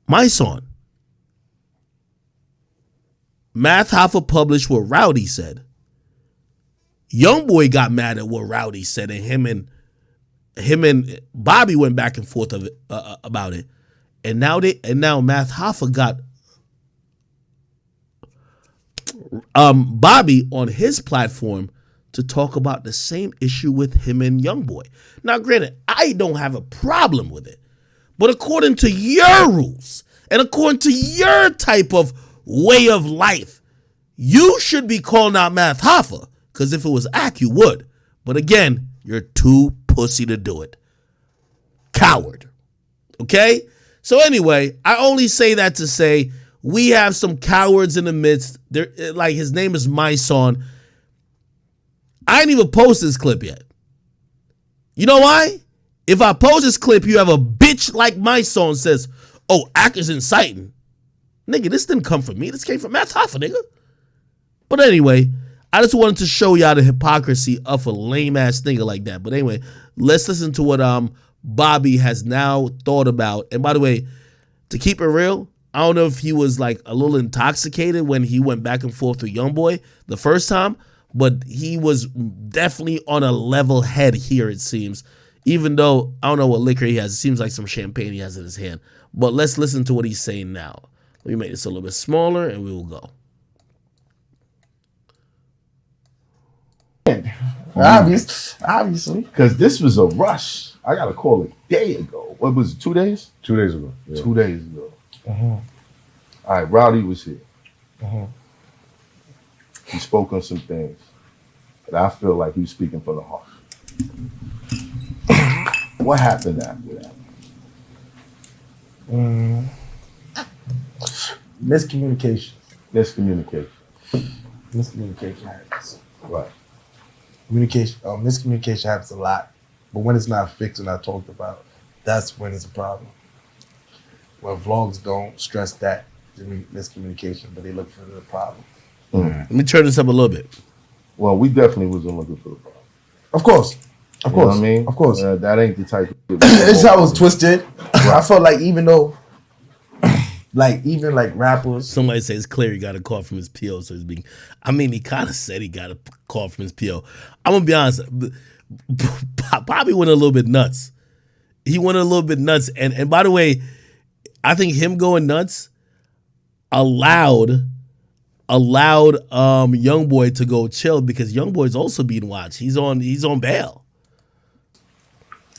My son. Math Hoffa published what Rowdy said. Youngboy got mad at what Rowdy said, and him and Bobby went back and forth about it. And now Math Hoffa got Bobby on his platform to talk about the same issue with him and Youngboy. Now, granted, I don't have a problem with it, but according to your rules and according to your type of way of life, you should be calling out Math Hoffa, because if it was Ak, you would. But again, you're too pussy to do it. Coward. Okay? So anyway, I only say that to say we have some cowards in the midst. There, like his name is My Son. I ain't even post this clip yet. You know why? If I post this clip, you have a bitch like My Son says, oh, Ak is inciting. Nigga, this didn't come from me. This came from Matt Hoffa, nigga. But anyway, I just wanted to show y'all the hypocrisy of a lame-ass nigga like that. But anyway, let's listen to what Bobby has now thought about. And by the way, to keep it real, I don't know if he was like a little intoxicated when he went back and forth with Youngboy the first time, but he was definitely on a level head here, it seems. Even though I don't know what liquor he has. It seems like some champagne he has in his hand. But let's listen to what he's saying now. Let me make this a little bit smaller and we will go. Obviously. Because this was a rush. I got a call a day ago. What was it, 2 days? 2 days ago. Yeah. 2 days ago. All right, Rowdy was here. He spoke on some things that I feel like he was speaking from the heart. What happened after that? Miscommunication. Miscommunication. Miscommunication happens. Right. Miscommunication happens a lot, but when it's not fixed and not talked about, that's when it's a problem. Well, vlogs don't stress that miscommunication, but they look for the problem. Let me turn this up a little bit. Well, we definitely wasn't looking for the problem. Of course. Of You know course. what I mean? Of course. That ain't the type of shit. It's how it was twisted. I felt like even though, even rappers. Somebody says it's clear he got a call from his PO, so he's being. I mean, he kind of said he got a call from his PO. I'm gonna be honest. Bobby went a little bit nuts. He went a little bit nuts, and by the way, I think him going nuts allowed Youngboy to go chill because Youngboy's also being watched. He's on bail.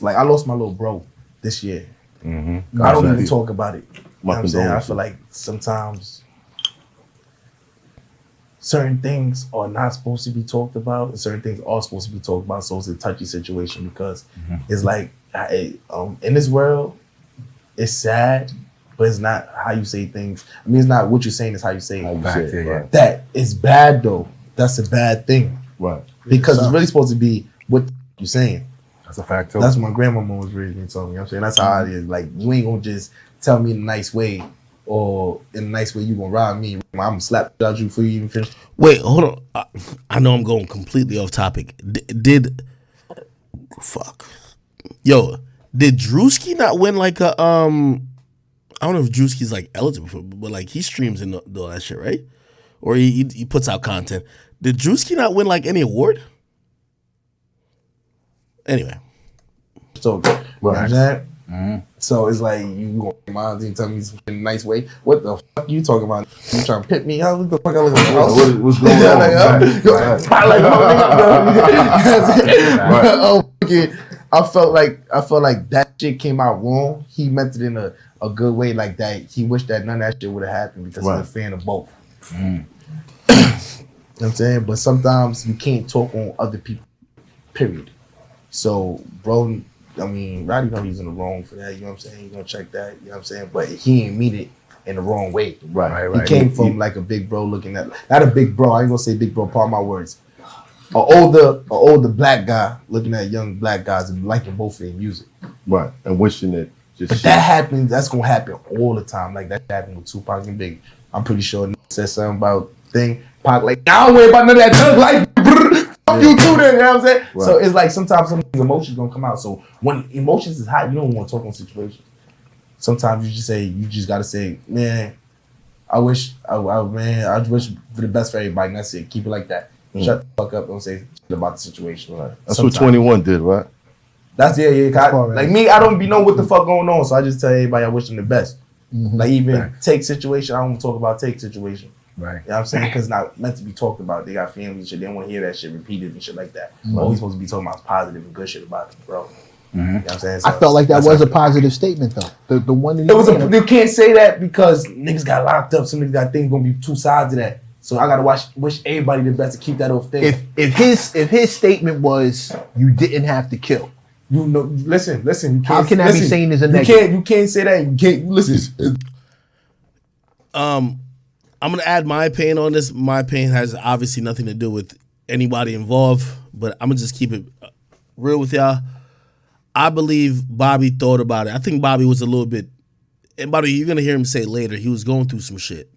Like I lost my little bro this year. Mm-hmm. I don't even talk about it. You know what I'm saying? I condolences. feel like sometimes certain things are not supposed to be talked about, and certain things are supposed to be talked about. So it's a touchy situation because it's like in this world, it's sad, but it's not how you say things. I mean, it's not what you're saying; it's how you say it. Right. That is bad, though. That's a bad thing, Right. because it's really supposed to be what you're saying. That's a fact too. That's what my grandmama was raised me telling me. You know what I'm saying? That's how it is. Like, you ain't gonna just tell me in a nice way, or in a nice way you gonna rob me. I'm gonna slap out you before you even finish. Wait, hold on. I know I'm going completely off topic. Did Drewski not win like a I don't know if Drewski's like eligible for, but like he streams and all that shit, right? Or he puts out content. Did Drewski not win like any award? Anyway. So, you know what I'm saying? So it's like you go mind and tell me in a nice way. What the fuck you talking about? You trying to pit me? How the fuck I look like? What's going on? Okay. I felt like that shit came out wrong. He meant it in a good way, like that. He wished that none of that shit would have happened because he's a fan of both. You know what I'm saying? But sometimes you can't talk on other people, period. So, bro, I mean, Roddy know he's in the wrong for that. You know what I'm saying? He's gonna check that. You know what I'm saying? But he ain't mean it in the wrong way. Right. He came from like a big bro looking at, not a big bro. I ain't gonna say big bro. Part of my words. An older black guy looking at young black guys and liking both of their music. Right. And wishing it just. But that happens. That's gonna happen all the time. Like that happened with Tupac and Biggie. I'm pretty sure said something about thing. Pac like, I don't worry about none of that thug life. Fuck you too then, you know what I'm saying? Right. So it's like sometimes some emotions gonna come out. So when emotions is high, you don't want to talk on situations. sometimes you just gotta say, man, I wish I wish for the best for everybody. And that's it. Keep it like that. Shut the fuck up. Don't say shit about the situation. That's what 21 did, right? That's like me, I don't be know what the fuck going on, so I just tell everybody I wish them the best. Like even Take situation, I don't talk about Take situation. Right. You know what I'm saying? Because it's not meant to be talked about. They got families and shit. They don't want to hear that shit repeated and shit like that. Always supposed to be talking about positive and good shit about them, bro. You know what I'm saying? So I felt like that was a positive statement though. The one that you can't say that because niggas got locked up. Some niggas got things gonna be two sides of that. So I gotta wish everybody the best to keep that off thing. If his statement was you didn't have to kill. You know, listen. You How can that be seen as a negative? You can't say that. You can't listen. I'm gonna add my opinion on this. My opinion has obviously nothing to do with anybody involved, but I'm gonna just keep it real with y'all. I believe Bobby thought about it. I think Bobby was a little bit, and by the way, you're gonna hear him say later, he was going through some shit.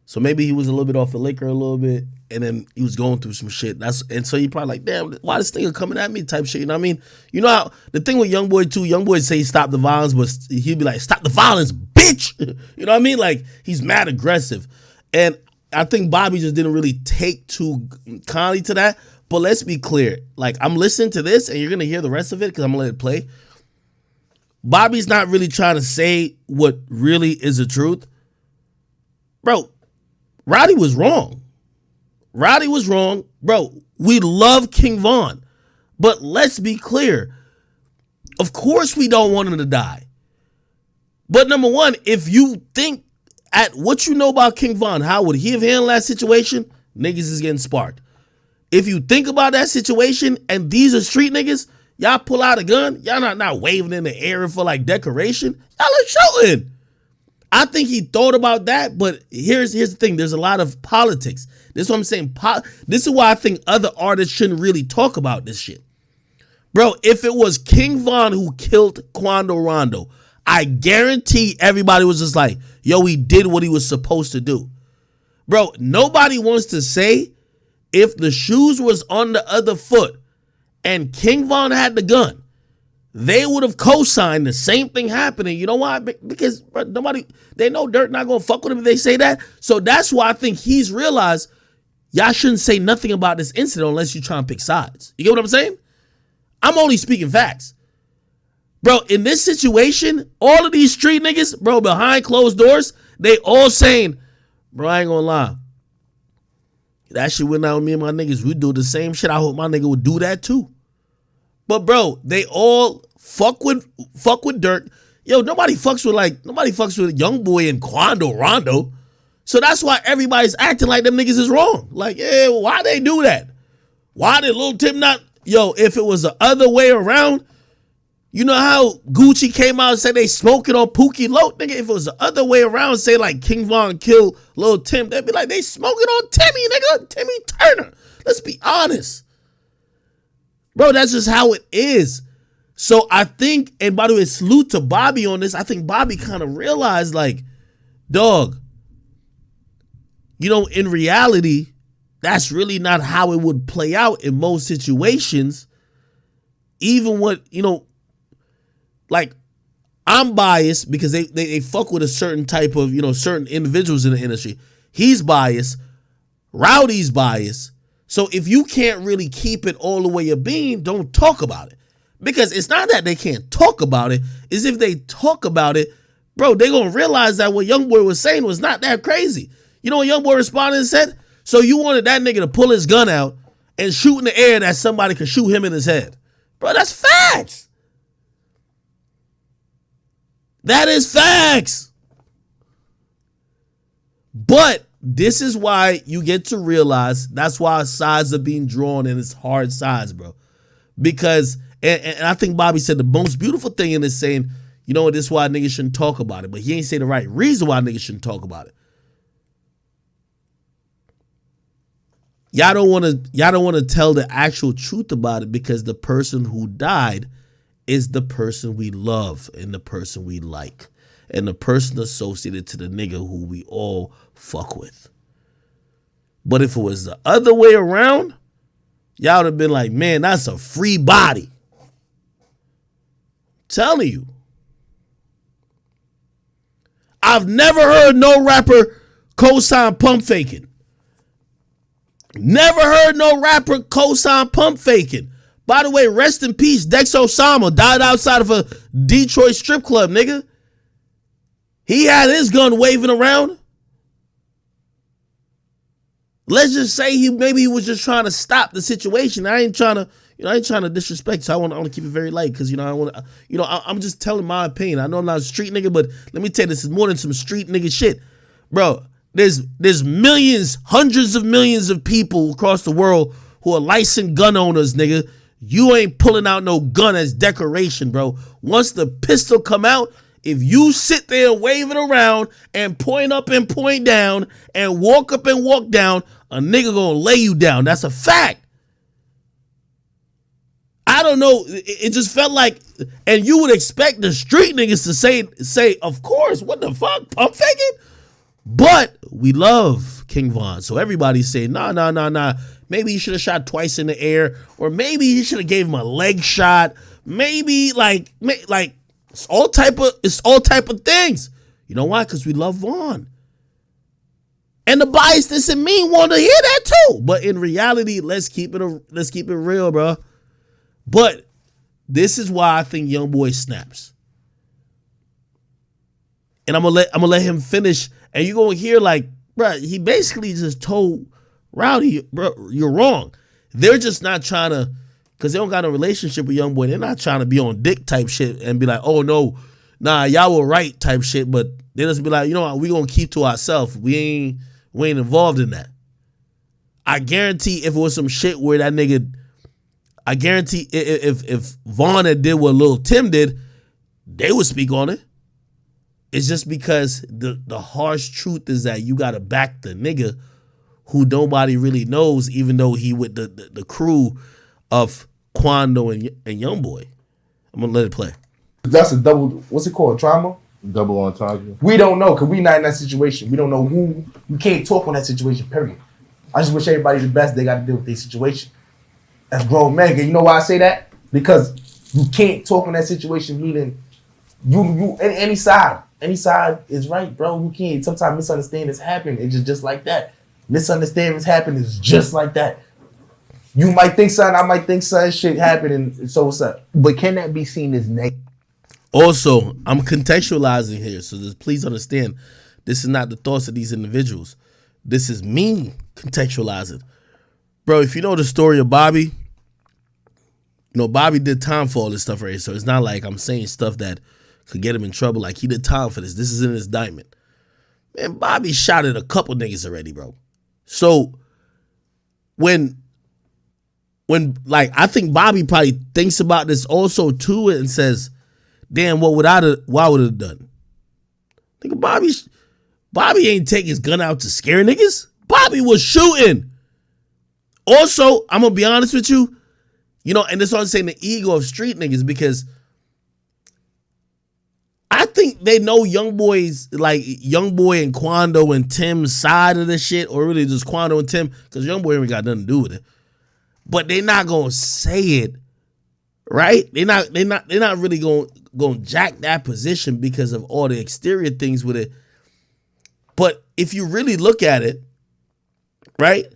So maybe he was a little bit off the liquor a little bit, and then he was going through some shit. And so he probably like, damn, why this nigga coming at me type shit, you know what I mean? You know how, the thing with Youngboy too, Youngboy say stop the violence, but he'd be like, stop the violence, bitch! You know what I mean? Like, he's mad aggressive. And I think Bobby just didn't really take too kindly to that. But let's be clear. Like, I'm listening to this, and you're going to hear the rest of it, because I'm going to let it play. Bobby's not really trying to say what really is the truth. Bro, Roddy was wrong. Roddy was wrong. Bro, we love King Von. But let's be clear. Of course we don't want him to die. But number one, if you think at what you know about King Von, how would he have handled that situation? Niggas is getting sparked. If you think about that situation and these are street niggas, y'all pull out a gun, y'all not waving in the air for like decoration. Y'all are shooting. I think he thought about that, but here's the thing. There's a lot of politics. This is what I'm saying. This is why I think other artists shouldn't really talk about this shit. Bro, if it was King Von who killed Quando Rondo, I guarantee everybody was just like, yo, he did what he was supposed to do. Bro, nobody wants to say if the shoes was on the other foot and King Von had the gun, they would have co-signed the same thing happening. You know why? Because bro, they know Dirt not going to fuck with him if they say that. So that's why I think he's realized y'all shouldn't say nothing about this incident unless you try and pick sides. You get what I'm saying? I'm only speaking facts. Bro, in this situation, all of these street niggas, bro, behind closed doors, they all saying, bro, I ain't gonna lie. That shit went out with me and my niggas. We do the same shit. I hope my nigga would do that too. But bro, they all fuck with Dirk. Yo, nobody fucks with Youngboy and Quando Rondo. So that's why everybody's acting like them niggas is wrong. Like, yeah, why they do that? Why did Lil Tim not? Yo, if it was the other way around, you know how Gucci came out and said they smoking on Pookie Loc? Nigga, if it was the other way around, say like King Von killed Lil Tim, they'd be like, they smoking on Timmy, nigga, Timmy Turner. Let's be honest. Bro, that's just how it is. So I think, and by the way, salute to Bobby on this. I think Bobby kind of realized like, dog, you know, in reality, that's really not how it would play out in most situations. Even what, you know, like, I'm biased because they fuck with a certain type of, you know, certain individuals in the industry. He's biased. Rowdy's biased. So if you can't really keep it all the way you're being, don't talk about it. Because it's not that they can't talk about it. It's if they talk about it, bro, they're going to realize that what Youngboy was saying was not that crazy. You know what Youngboy responded and said? So you wanted that nigga to pull his gun out and shoot in the air that somebody could shoot him in his head. Bro, that's facts. That is facts. But this is why you get to realize that's why sides are being drawn and it's hard sides, bro. Because, and I think Bobby said the most beautiful thing in this saying, you know what, this is why niggas shouldn't talk about it. But he ain't say the right reason why niggas shouldn't talk about it. Y'all don't want to tell the actual truth about it because the person who died is the person we love and the person we like and the person associated to the nigga who we all fuck with. But if it was the other way around, y'all would have been like, man, that's a free body. I'm telling you. I've never heard no rapper co-sign pump faking. Never heard no rapper co-sign pump faking. By the way, rest in peace, Dex Osama died outside of a Detroit strip club, nigga. He had his gun waving around. Let's just say maybe he was just trying to stop the situation. I ain't trying to disrespect. So I want to keep it very light because I'm just telling my opinion. I know I'm not a street nigga, but let me tell you, this is more than some street nigga shit, bro. There's millions, hundreds of millions of people across the world who are licensed gun owners, nigga. You ain't pulling out no gun as decoration, bro. Once the pistol come out, if you sit there and wave it around and point up and point down and walk up and walk down, a nigga gonna lay you down. That's a fact. I don't know. It just felt like, and you would expect the street niggas to say, of course, what the fuck, pump faking? But we love King Von. So everybody's saying, nah. Maybe he should have shot twice in the air, or maybe he should have gave him a leg shot. Maybe like it's all type of things. You know why? Because we love Vaughn. And the biasness in me want to hear that too. But in reality, let's keep it real, bro. But this is why I think Youngboy snaps. And I'm gonna let him finish. And you're gonna hear like, bro, he basically just told Rowdy, bro, you're wrong. They're just not trying to, because they don't got a relationship with Youngboy. They're not trying to be on dick type shit and be like, oh no, nah, y'all were right type shit. But they just be like, you know what, we gonna keep to ourselves. We ain't involved in that. I guarantee if it was some shit where that nigga, I guarantee if Vaughn had did what Lil Tim did, they would speak on it. It's just because the harsh truth is that you gotta back the nigga who nobody really knows, even though he with the crew of Quando and Youngboy. I'm gonna let it play. That's a double, what's it called, trauma? Double entendre. We don't know, because we not in that situation. We don't know who, we can't talk on that situation, period. I just wish everybody the best they got to deal with their situation. As grown men, you know why I say that? Because you can't talk on that situation, meaning you any side is right, bro. You can't. Sometimes misunderstandings happen. It's just like that. Misunderstandings happen. It's just like that. You might think something, I might think something, shit happen, and so what's up? But can that be seen as negative? Also, I'm contextualizing here, so just please understand, this is not the thoughts of these individuals. This is me contextualizing. Bro, if you know the story of Bobby, Bobby did time for all this stuff right here, so it's not like I'm saying stuff that could get him in trouble. Like, he did time for this. This is in his indictment. Man, Bobby shot at a couple niggas already, bro. So, when I think Bobby probably thinks about this also too and says, damn, why would I have done? Nigga, Bobby ain't take his gun out to scare niggas. Bobby was shooting. Also, I'm gonna be honest with you, and this is what I'm saying, the ego of street niggas, because I think they know Youngboy and Quando and Tim's side of the shit, or really just Quando and Tim, because Youngboy ain't got nothing to do with it. But they not gonna say it, right? They're not really gonna jack that position because of all the exterior things with it. But if you really look at it, right?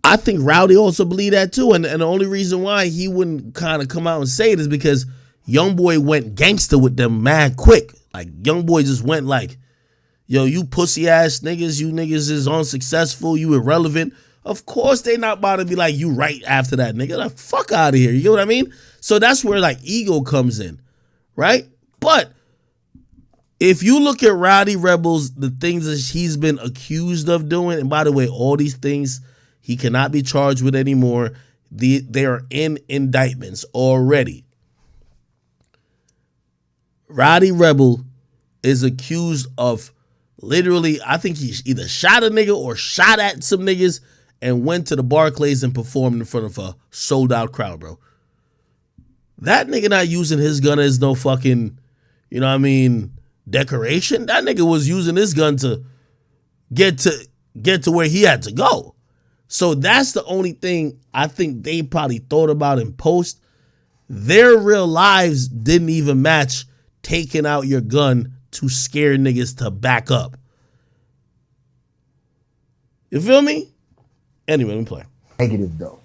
I think Rowdy also believed that too. And the only reason why he wouldn't kind of come out and say it is because Youngboy went gangster with them mad quick. Like, Youngboy just went like, yo, you pussy ass niggas, you niggas is unsuccessful, you irrelevant. Of course they not about to be like, you right after that, nigga. Like, fuck out of here. You know what I mean? So that's where like ego comes in, right? But if you look at Rowdy Rebels, the things that he's been accused of doing, and by the way, all these things he cannot be charged with anymore. They are in indictments already. Rowdy Rebel is accused of literally, I think he either shot a nigga or shot at some niggas and went to the Barclays and performed in front of a sold out crowd, bro. That nigga not using his gun as no fucking, decoration. That nigga was using his gun to get to where he had to go. So that's the only thing I think they probably thought about in post. their real lives didn't even match taking out your gun to scare niggas to back up. You feel me? Anyway, let me play. Negative though.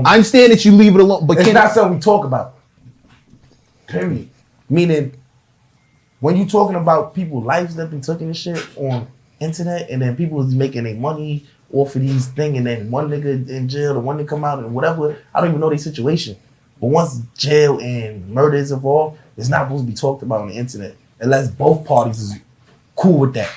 I understand that you leave it alone, but it's not something we talk about. Period. Meaning, when you talking about people's lives that been taking this shit on internet, and then people is making their money off of these things, and then one nigga in jail, the one that come out, and whatever, I don't even know their situation. But once jail and murder is involved, it's not supposed to be talked about on the internet unless both parties is cool with that.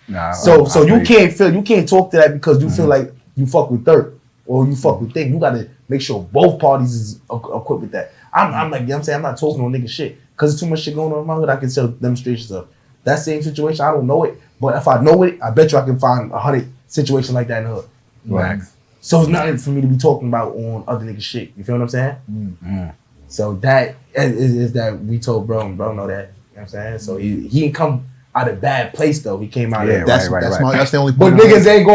Nah, so you can't talk to that because you feel like you fuck with Dirt or you fuck with Thing. You gotta make sure both parties is equipped with that. I'm like, you know what I'm saying, I'm not talking no nigga shit because there's too much shit going on in my hood. I can tell demonstrations of that same situation. I don't know it, but if I know it, I bet you I can find 100 situations like that in the hood. Right. So it's nothing for me to be talking about on other niggas shit. You feel what I'm saying? Mm-hmm. So that is that we told bro, and bro know that. You know what I'm saying? So he didn't come out of bad place though. He came out of that's the only But point. they ain't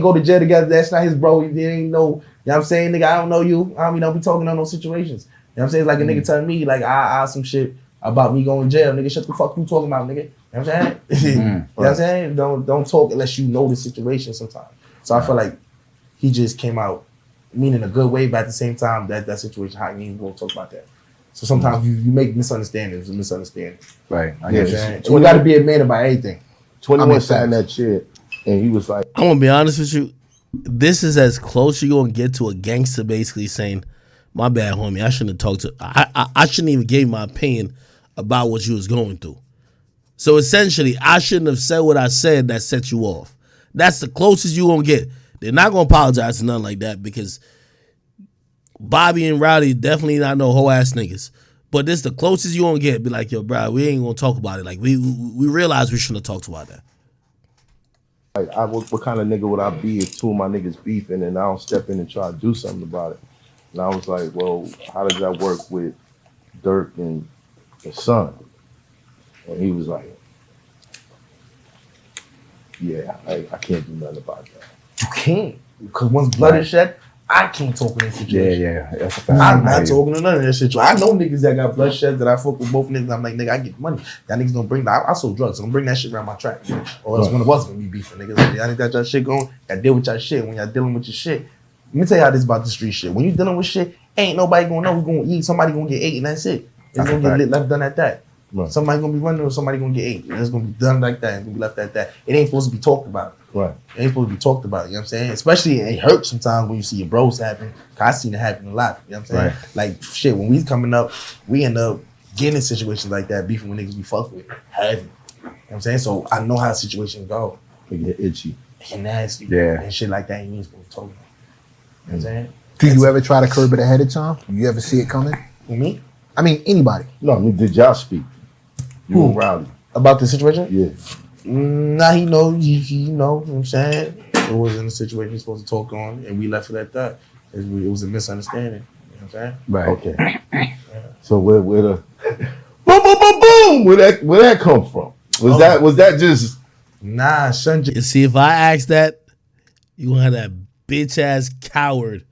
go to jail together. That's not his bro. They ain't know. You know what I'm saying? Nigga, I don't know you. I don't be talking on those situations. You know what I'm saying? It's like a nigga telling me, like, I some shit about me going to jail. Nigga, shut the fuck you talking about, nigga. You know what I'm saying? You know what I'm saying? Don't talk unless you know the situation sometimes. So I feel like he just came out meaning a good way, but at the same time, that situation, how you ain't gonna talk about that. So sometimes you make misunderstandings and misunderstandings. Right. You know what I'm saying? You gotta be a man about anything. 21 sat in that chair and he was like, I'm gonna be honest with you. This is as close you're gonna get to a gangster basically saying, "My bad, homie. I shouldn't have talked to. I shouldn't even give my opinion about what you was going through." So essentially, I shouldn't have said what I said that set you off. That's the closest you gonna get. They're not gonna apologize to nothing like that because Bobby and Rowdy definitely not no whole ass niggas. But this the closest you gonna get. Be like, yo, bro, we ain't gonna talk about it. Like we realize we shouldn't have talked about that. like, what kind of nigga would I be if two of my niggas beefing and I don't step in and try to do something about it? And I was like, well, how does that work with Dirk and his son? And he was like, yeah, I can't do nothing about that. You can't. Because once blood is shed, I can't talk in that situation. Yeah. That's a fact. I'm not talking to none of that shit. I know niggas that got bloodshed that I fuck with both niggas. I'm like, nigga, I get money. Y'all niggas don't bring that. I sold drugs. So don't bring that shit around my track. Or else one of us gonna be beefing, niggas. Like, y'all got y'all shit going. Y'all deal with y'all shit. When y'all dealing with your shit, let me tell you how this about the street shit. When you dealing with shit, ain't nobody gonna know who's gonna eat. Somebody gonna get ate and that's it. It's gonna get left done at that. Right. Somebody gonna be running or somebody gonna get ate. And it's gonna be done like that. It's gonna be left at that. It ain't supposed to be talked about. Right. It ain't supposed to be talked about, you know what I'm saying? Especially it hurts sometimes when you see your bros happen. Cause I seen it happen a lot, you know what I'm saying? Right. Like shit, when we coming up, we end up getting in situations like that, beefing with niggas we fuck with. Heavy. You know what I'm saying? So I know how situations go. They get itchy. And nasty. Yeah. And shit like that you ain't supposed to talk about. You know what I'm saying? Do you ever try to curb it ahead of time? You ever see it coming? With me? I mean, anybody. No, I mean, did y'all speak? You and Rowdy. About the situation? Yeah. Nah, he know, you know what I'm saying? It wasn't a situation he's supposed to talk on, and we left it at that. It was a misunderstanding. You know what I'm saying? Right. Okay. So where the boom, boom, boom, boom? Where that come from? Was that just Nah, son. You see, if I ask that, you gonna have that bitch ass coward